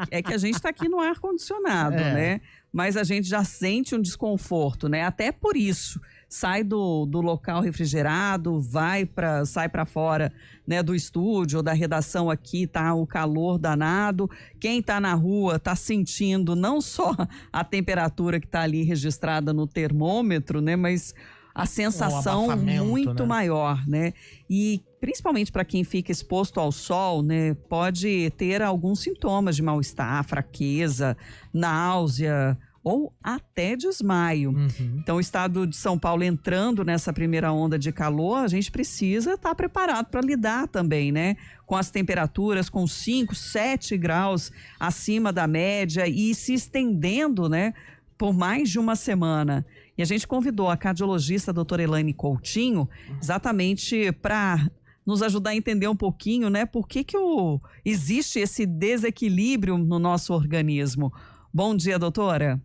É que a gente está aqui no ar-condicionado, né? Mas a gente já sente um desconforto, né? Até por isso, sai do local refrigerado, sai para fora, né, do estúdio ou da redação aqui, tá o calor danado. Quem tá na rua tá sentindo não só a temperatura que tá ali registrada no termômetro, né, mas a sensação muito maior, né? E principalmente para quem fica exposto ao sol, né, pode ter alguns sintomas de mal-estar, fraqueza, náusea ou até desmaio. Então, o estado de São Paulo entrando nessa primeira onda de calor, a gente precisa estar preparado para lidar também, né? Com as temperaturas com 5, 7 graus acima da média e se estendendo, né, por mais de uma semana. E a gente convidou a cardiologista a doutora Elaine Coutinho exatamente para nos ajudar a entender um pouquinho, né, por que existe esse desequilíbrio no nosso organismo. Bom dia, doutora.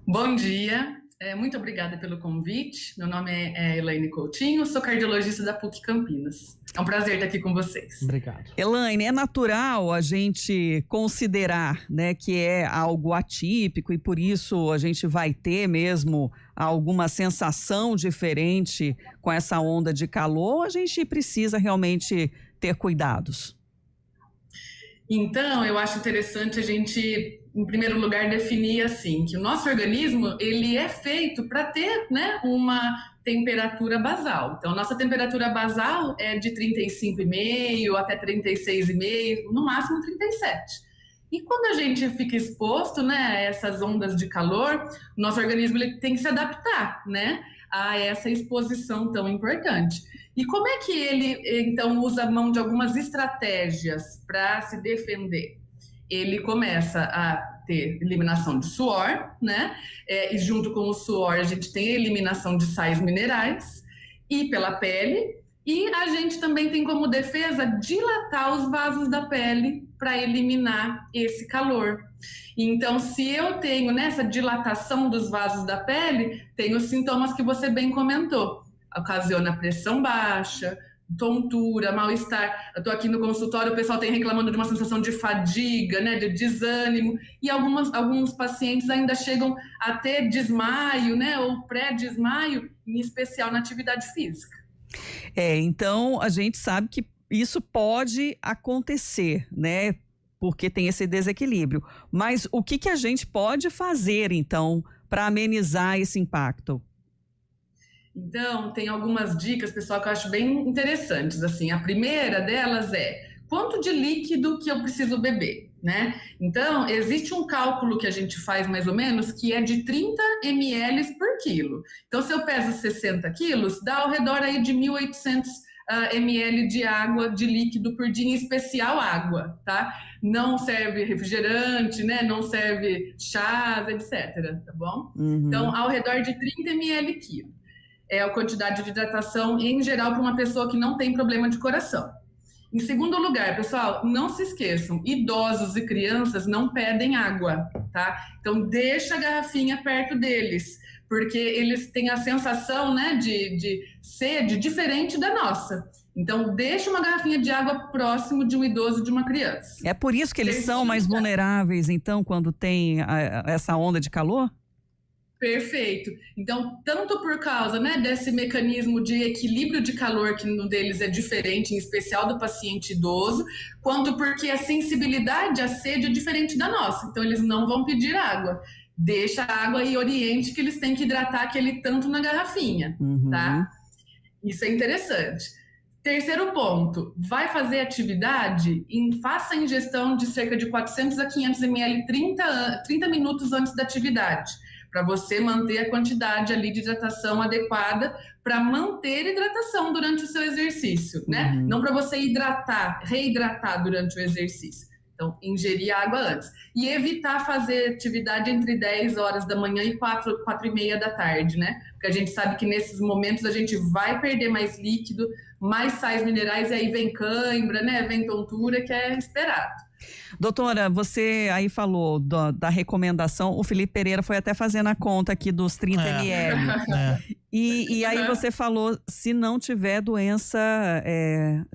Bom dia, muito obrigada pelo convite. Meu nome é Elaine Coutinho, sou cardiologista da PUC Campinas. É um prazer estar aqui com vocês. Obrigado. Elaine, é natural a gente considerar, né, que é algo atípico e por isso a gente vai ter mesmo alguma sensação diferente com essa onda de calor, ou a gente precisa realmente ter cuidados? Então, eu acho interessante a gente, em primeiro lugar, definir assim, que o nosso organismo, ele é feito para ter, né, uma temperatura basal. Então, nossa temperatura basal é de 35,5 até 36,5, no máximo 37. E quando a gente fica exposto, né, a essas ondas de calor, o nosso organismo ele tem que se adaptar, né, a essa exposição tão importante. E como é que ele, então, usa a mão de algumas estratégias para se defender? Ele começa a ter eliminação de suor, né? E junto com o suor a gente tem a eliminação de sais minerais e pela pele. E a gente também tem como defesa dilatar os vasos da pele para eliminar esse calor. Então, se eu tenho nessa dilatação dos vasos da pele, tem os sintomas que você bem comentou. Ocasiona pressão baixa, tontura, mal-estar. Eu tô aqui no consultório, o pessoal tem reclamando de uma sensação de fadiga, né, de desânimo, e alguns pacientes ainda chegam a ter desmaio, né, ou pré-desmaio, em especial na atividade física. Então a gente sabe que isso pode acontecer, né, porque tem esse desequilíbrio. Mas o que a gente pode fazer, então, para amenizar esse impacto? Então, tem algumas dicas, pessoal, que eu acho bem interessantes. Assim, a primeira delas é quanto de líquido que eu preciso beber, né? Então, existe um cálculo que a gente faz mais ou menos que é de 30 ml por quilo. Então, se eu peso 60 quilos, dá ao redor aí de 1.800 ml de água, de líquido por dia, em especial água, tá? Não serve refrigerante, né? Não serve chás, etc, tá bom? Então, ao redor de 30 ml quilo. É a quantidade de hidratação em geral para uma pessoa que não tem problema de coração. Em segundo lugar, pessoal, não se esqueçam, idosos e crianças não pedem água, tá? Então deixa a garrafinha perto deles, porque eles têm a sensação, né, de sede diferente da nossa. Então deixa uma garrafinha de água próximo de um idoso, de uma criança. É por isso que eles são mais vulneráveis, então, quando tem essa onda de calor? Perfeito. Então, tanto por causa, né, desse mecanismo de equilíbrio de calor que no deles é diferente, em especial do paciente idoso, quanto porque a sensibilidade à sede é diferente da nossa. Então, eles não vão pedir água. Deixa a água e oriente que eles têm que hidratar aquele tanto na garrafinha, tá? Isso é interessante. Terceiro ponto, vai fazer atividade? Faça a ingestão de cerca de 400 a 500 ml 30 minutos antes da atividade, para você manter a quantidade ali de hidratação adequada para manter hidratação durante o seu exercício, né? Não para você reidratar durante o exercício. Então, ingerir água antes. E evitar fazer atividade entre 10 horas da manhã e 4 e meia da tarde, né? Porque a gente sabe que nesses momentos a gente vai perder mais líquido, mais sais minerais, e aí vem cãibra, né? Vem tontura, que é esperado. Doutora, você aí falou da recomendação, o Felipe Pereira foi até fazendo a conta aqui dos 30 ml. E aí você falou, se não tiver doença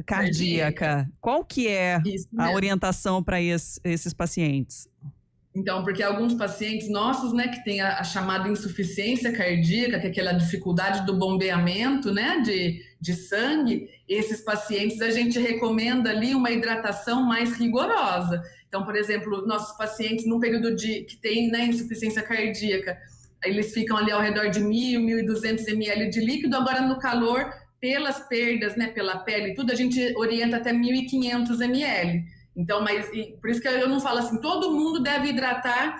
cardíaca, qual que é a orientação para esses pacientes? Então, porque alguns pacientes nossos, né, que tem a chamada insuficiência cardíaca, que é aquela dificuldade do bombeamento, né, de sangue, esses pacientes a gente recomenda ali uma hidratação mais rigorosa. Então, por exemplo, nossos pacientes num período que tem, né, insuficiência cardíaca, eles ficam ali ao redor de 1.000, 1.200 ml de líquido. Agora, no calor, pelas perdas, né, pela pele e tudo, a gente orienta até 1.500 ml. Então, mas por isso que eu não falo assim, todo mundo deve hidratar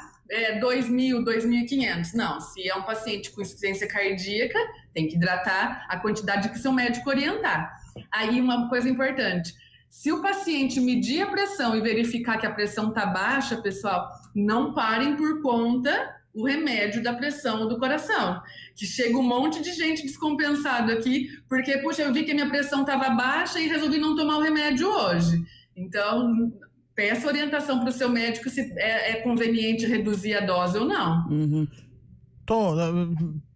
2.000, 2.500. Não, se é um paciente com insuficiência cardíaca, tem que hidratar a quantidade que seu médico orientar. Aí, uma coisa importante, se o paciente medir a pressão e verificar que a pressão está baixa, pessoal, não parem por conta o remédio da pressão do coração, que chega um monte de gente descompensado aqui, porque, puxa, eu vi que a minha pressão estava baixa e resolvi não tomar o remédio hoje. Então, peça orientação para o seu médico se é conveniente reduzir a dose ou não. Uhum.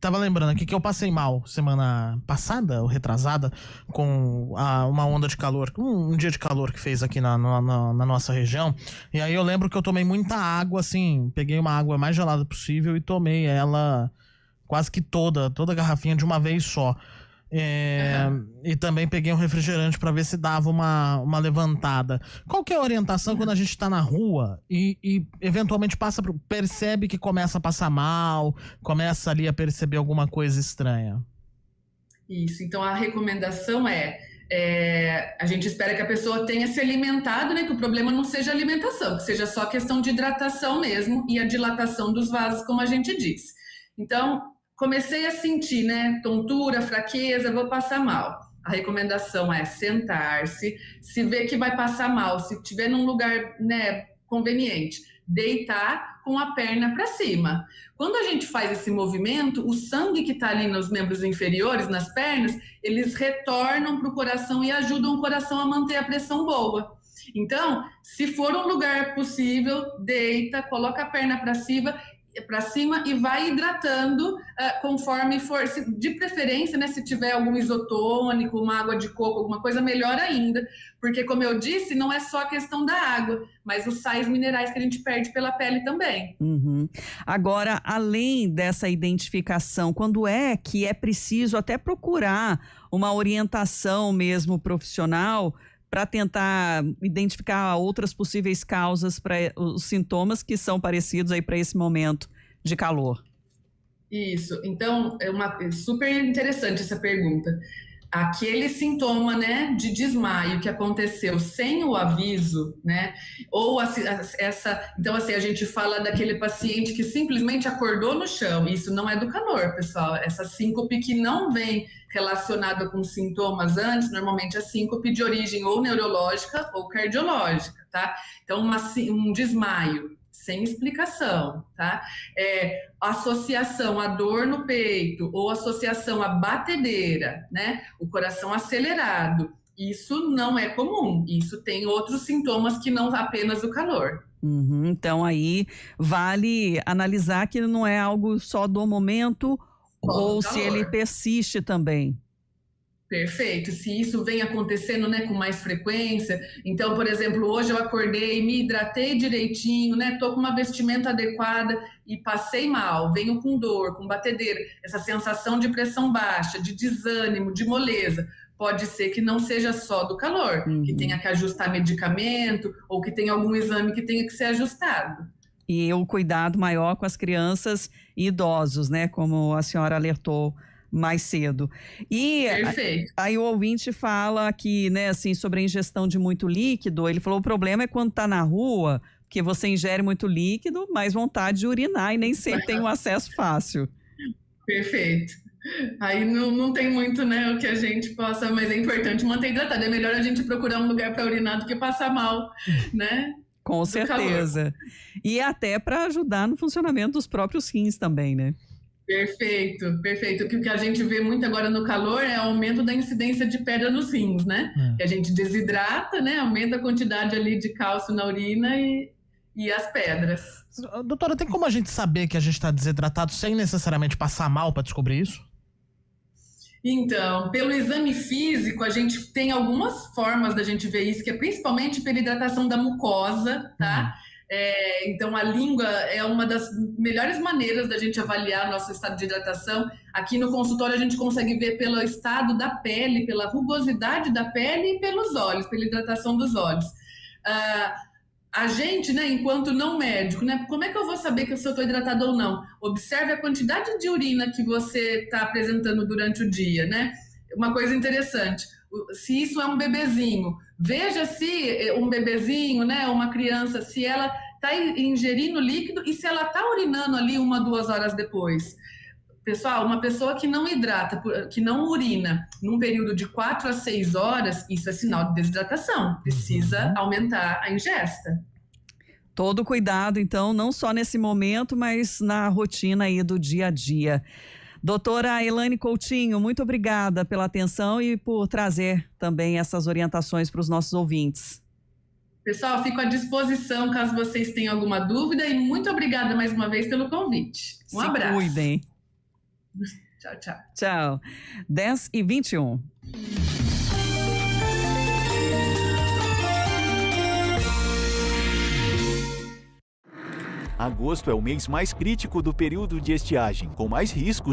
Tava lembrando aqui que eu passei mal semana passada, ou retrasada, com uma onda de calor, um dia de calor que fez aqui na nossa região. E aí eu lembro que eu tomei muita água, assim, peguei uma água mais gelada possível e tomei ela quase que toda a garrafinha de uma vez só. E também peguei um refrigerante para ver se dava uma levantada. Qual que é a orientação quando a gente tá na rua e eventualmente percebe que começa a passar mal, começa ali a perceber alguma coisa estranha? Isso, então a recomendação a gente espera que a pessoa tenha se alimentado, né, que o problema não seja alimentação, que seja só questão de hidratação mesmo e a dilatação dos vasos, como a gente disse. Então, comecei a sentir, né, tontura, fraqueza, vou passar mal. A recomendação é sentar-se, se vê que vai passar mal, se estiver num lugar, né, conveniente, deitar com a perna para cima. Quando a gente faz esse movimento, o sangue que está ali nos membros inferiores, nas pernas, eles retornam para o coração e ajudam o coração a manter a pressão boa. Então, se for um lugar possível, deita, coloca a perna para cima e vai hidratando conforme for, de preferência, né, se tiver algum isotônico, uma água de coco, alguma coisa, melhor ainda, porque como eu disse, não é só a questão da água, mas os sais minerais que a gente perde pela pele também. Uhum. Agora, além dessa identificação, quando é que é preciso até procurar uma orientação mesmo profissional para tentar identificar outras possíveis causas para os sintomas que são parecidos aí para esse momento de calor? Isso, então é super interessante essa pergunta. Aquele sintoma, né, de desmaio que aconteceu sem o aviso, né, ou então assim, a gente fala daquele paciente que simplesmente acordou no chão, isso não é do calor, pessoal, essa síncope que não vem relacionada com sintomas antes, normalmente é síncope de origem ou neurológica ou cardiológica, tá? Então um desmaio sem explicação, tá? Associação à dor no peito ou associação à batedeira, né? O coração acelerado, isso não é comum, isso tem outros sintomas que não apenas o calor. Uhum, então aí vale analisar que não é algo só do momento ou se ele persiste também. Perfeito, se isso vem acontecendo, né, com mais frequência, então, por exemplo, hoje eu acordei, me hidratei direitinho, né, tô com uma vestimenta adequada e passei mal, venho com dor, com batedeira, essa sensação de pressão baixa, de desânimo, de moleza, pode ser que não seja só do calor, que tenha que ajustar medicamento ou que tenha algum exame que tenha que ser ajustado. E o cuidado maior com as crianças e idosos, né, como a senhora alertou mais cedo. E aí o ouvinte fala aqui, né, assim, sobre a ingestão de muito líquido. Ele falou: o problema é quando tá na rua, porque você ingere muito líquido, mais vontade de urinar e nem sempre tem um acesso fácil. Perfeito. Aí não tem muito, né, o que a gente possa, mas é importante manter hidratado. É melhor a gente procurar um lugar para urinar do que passar mal, né? Com certeza. E até para ajudar no funcionamento dos próprios rins também, né? Perfeito, perfeito. O que a gente vê muito agora no calor é o aumento da incidência de pedra nos rins, né? Que a gente desidrata, né? Aumenta a quantidade ali de cálcio na urina e as pedras. Doutora, tem como a gente saber que a gente está desidratado sem necessariamente passar mal para descobrir isso? Então, pelo exame físico, a gente tem algumas formas da gente ver isso, que é principalmente pela hidratação da mucosa, tá? Então, a língua é uma das melhores maneiras da gente avaliar nosso estado de hidratação. Aqui no consultório, a gente consegue ver pelo estado da pele, pela rugosidade da pele e pelos olhos, pela hidratação dos olhos. A gente, né, enquanto não médico, né, como é que eu vou saber que eu estou hidratado ou não? Observe a quantidade de urina que você está apresentando durante o dia, né? Uma coisa interessante, se isso é um bebezinho, veja se um bebezinho, né, uma criança, se ela está ingerindo líquido e se ela está urinando ali 1, 2 horas depois. Pessoal, uma pessoa que não hidrata, que não urina num período de 4 a 6 horas, isso é sinal de desidratação. Precisa aumentar a ingesta. Todo cuidado, então, não só nesse momento, mas na rotina aí do dia a dia. Doutora Elaine Coutinho, muito obrigada pela atenção e por trazer também essas orientações para os nossos ouvintes. Pessoal, fico à disposição caso vocês tenham alguma dúvida e muito obrigada mais uma vez pelo convite. Um abraço. Se cuidem. Tchau, tchau. Tchau. 10h21. Agosto é o mês mais crítico do período de estiagem, com mais riscos